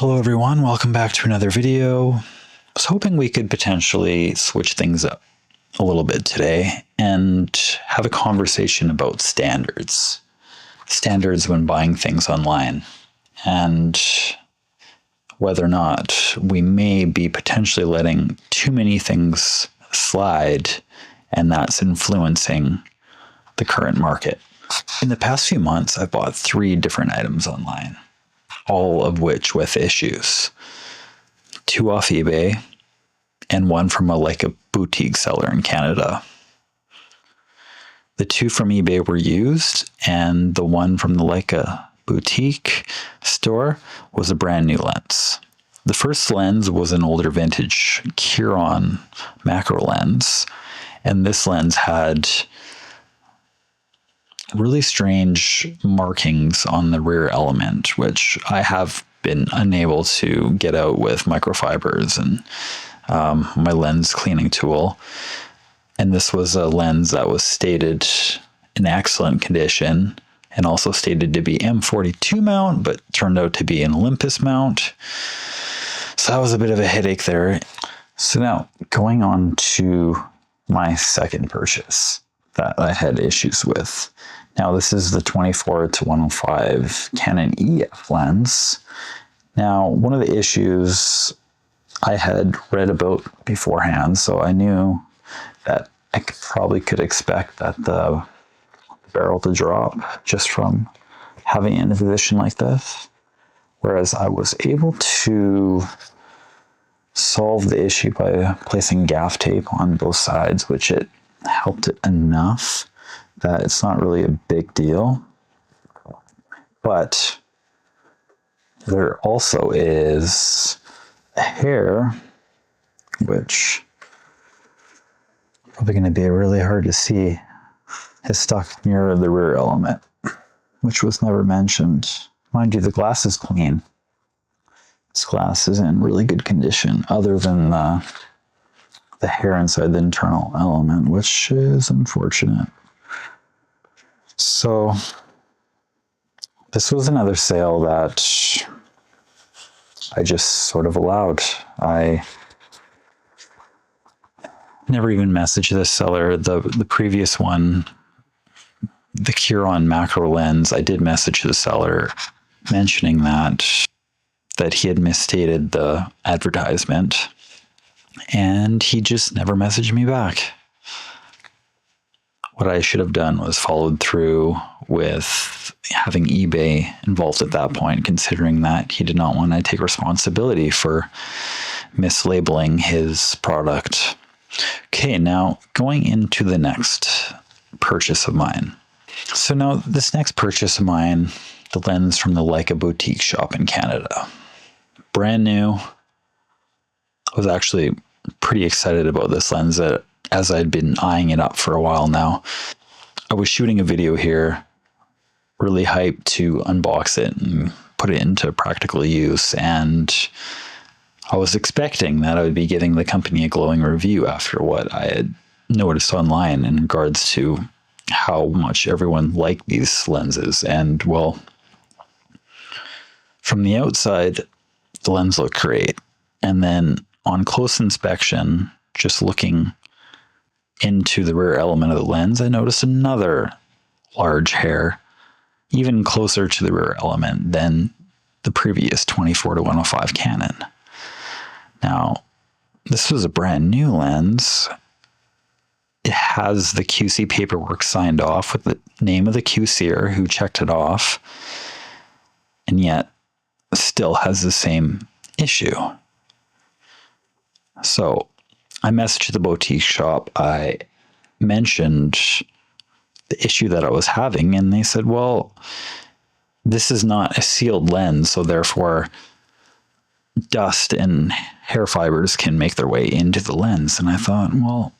Hello everyone, welcome back to another video. I was hoping we could potentially switch things up a little bit today and have a conversation about standards. Standards when buying things online, and whether or not we may be potentially letting too many things slide, and that's influencing the current market. In the past few months, I've bought 3 different items online, all of which with issues. 2 off eBay and 1 from a boutique seller in Canada. The 2 from eBay were used, and the 1 from the Leica boutique store was a brand new lens. The first lens was an older vintage Kiron macro lens, and this lens had really strange markings on the rear element, which I have been unable to get out with microfibers and my lens cleaning tool. And this was a lens that was stated in excellent condition and also stated to be M42 mount, but turned out to be an Olympus mount. So that was a bit of a headache there. So now going on to my second purchase that I had issues with. Now this is the 24-105 Canon EF lens. Now one of the issues I had read about beforehand, so I knew that I probably could expect that the barrel to drop just from having it in a position like this. Whereas I was able to solve the issue by placing gaff tape on both sides, which it helped it enough that it's not really a big deal. But there also is a hair, which probably going to be really hard to see, is stuck near the rear element, which was never mentioned. Mind you, the glass is clean. This glass is in really good condition, other than the hair inside the internal element, which is unfortunate. So this was another sale that I just sort of allowed. I never even messaged the seller. The previous one, the Kiron macro lens, I did message the seller mentioning that he had misstated the advertisement, and he just never messaged me back. What I should have done was followed through with having eBay involved at that point, considering that he did not want to take responsibility for mislabeling his product. Okay, now going into the next purchase of mine. So now this next purchase of mine, the lens from the Leica boutique shop in Canada. Brand new. I was actually pretty excited about this lens as I'd been eyeing it up for a while now. I was shooting a video here, really hyped to unbox it and put it into practical use, and I was expecting that I would be giving the company a glowing review after what I had noticed online in regards to how much everyone liked these lenses. And well, from the outside, the lens looked great. And then on close inspection, just looking into the rear element of the lens, I noticed another large hair, even closer to the rear element than the previous 24-105 Canon. Now, this was a brand new lens. It has the QC paperwork signed off with the name of the QCer who checked it off, and yet still has the same issue. So I messaged the boutique shop. I mentioned the issue that I was having, and they said, well, this is not a sealed lens, so therefore dust and hair fibers can make their way into the lens. And I thought, well,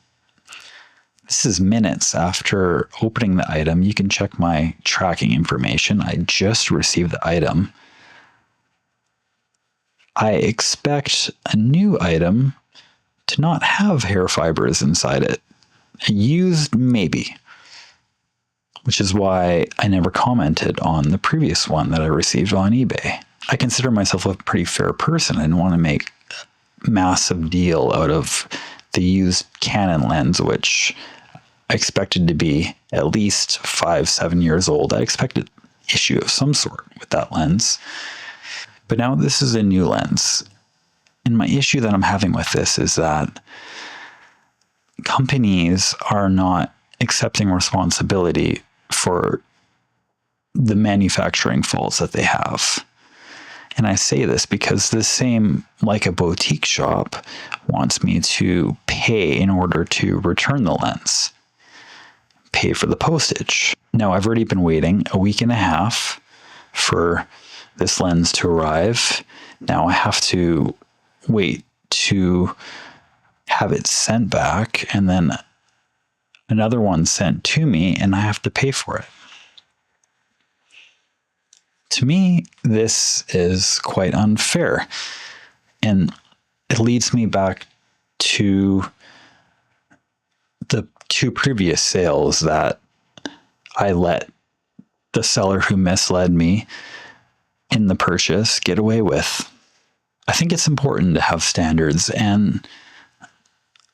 this is minutes after opening the item. You can check my tracking information. I just received the item. I expect a new item to not have hair fibers inside it. Used, maybe. Which is why I never commented on the previous one that I received on eBay. I consider myself a pretty fair person. I didn't want to make a massive deal out of the used Canon lens, which I expected to be at least 5-7 years old. I expected issue of some sort with that lens. But now this is a new lens. And my issue that I'm having with this is that companies are not accepting responsibility for the manufacturing faults that they have. And I say this because the same Leica boutique shop wants me to pay in order to return the lens, pay for the postage. Now, I've already been waiting a week and a half for this lens to arrive. Now I have to wait to have it sent back and then another one sent to me, and I have to pay for it. To me, this is quite unfair. And it leads me back to the 2 previous sales that I let the seller who misled me in the purchase get away with. I think it's important to have standards, and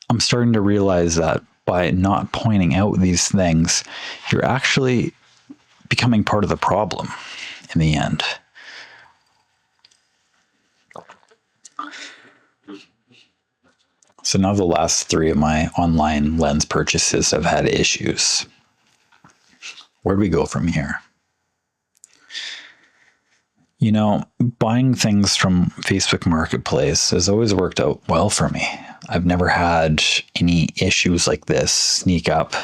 I'm starting to realize that by not pointing out these things, you're actually becoming part of the problem in the end. So now the last 3 of my online lens purchases have had issues. Where do we go from here? You know, buying things from Facebook Marketplace has always worked out well for me. I've never had any issues like this sneak up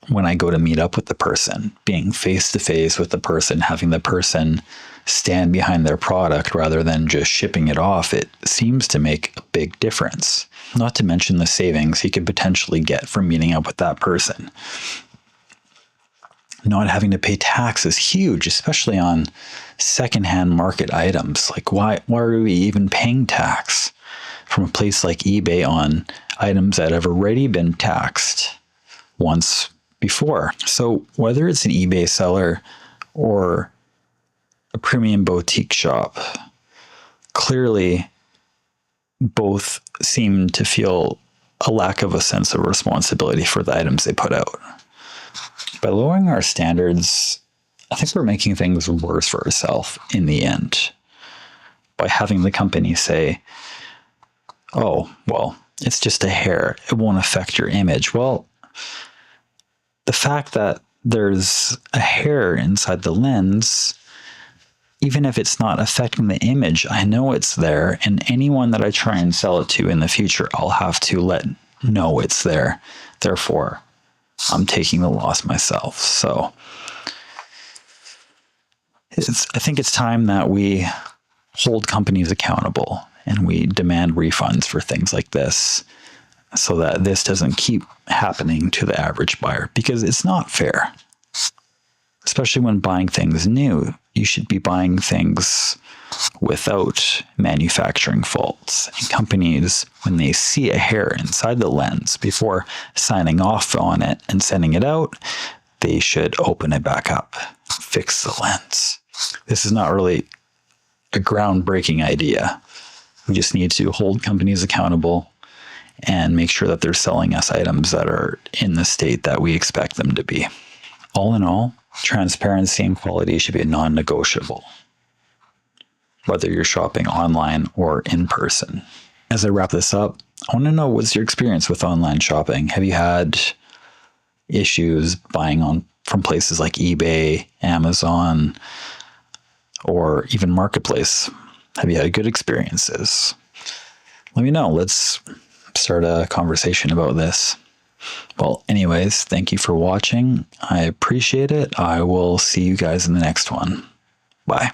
when I go to meet up with the person. Being face to face with the person, having the person stand behind their product rather than just shipping it off, it seems to make a big difference. Not to mention the savings he could potentially get from meeting up with that person. Not having to pay tax is huge, especially on secondhand market items. Like, why are we even paying tax from a place like eBay on items that have already been taxed once before? So whether it's an eBay seller or a premium boutique shop, clearly both seem to feel a lack of a sense of responsibility for the items they put out. By lowering our standards, I think we're making things worse for ourselves in the end. By having the company say, oh, well, it's just a hair, it won't affect your image. Well, the fact that there's a hair inside the lens, even if it's not affecting the image, I know it's there, and anyone that I try and sell it to in the future, I'll have to let know it's there. Therefore, I'm taking the loss myself. So I think it's time that we hold companies accountable and we demand refunds for things like this so that this doesn't keep happening to the average buyer, because it's not fair. Especially when buying things new, you should be buying things without manufacturing faults. And companies, when they see a hair inside the lens before signing off on it and sending it out, they should open it back up, fix the lens. This is not really a groundbreaking idea. We just need to hold companies accountable and make sure that they're selling us items that are in the state that we expect them to be. All in all, transparency and quality should be non-negotiable, whether you're shopping online or in person. As I wrap this up, I want to know, what's your experience with online shopping? Have you had issues buying from places like eBay, Amazon, or even Marketplace? Have you had good experiences? Let me know. Let's start a conversation about this. Well, anyways, thank you for watching. I appreciate it. I will see you guys in the next one. Bye.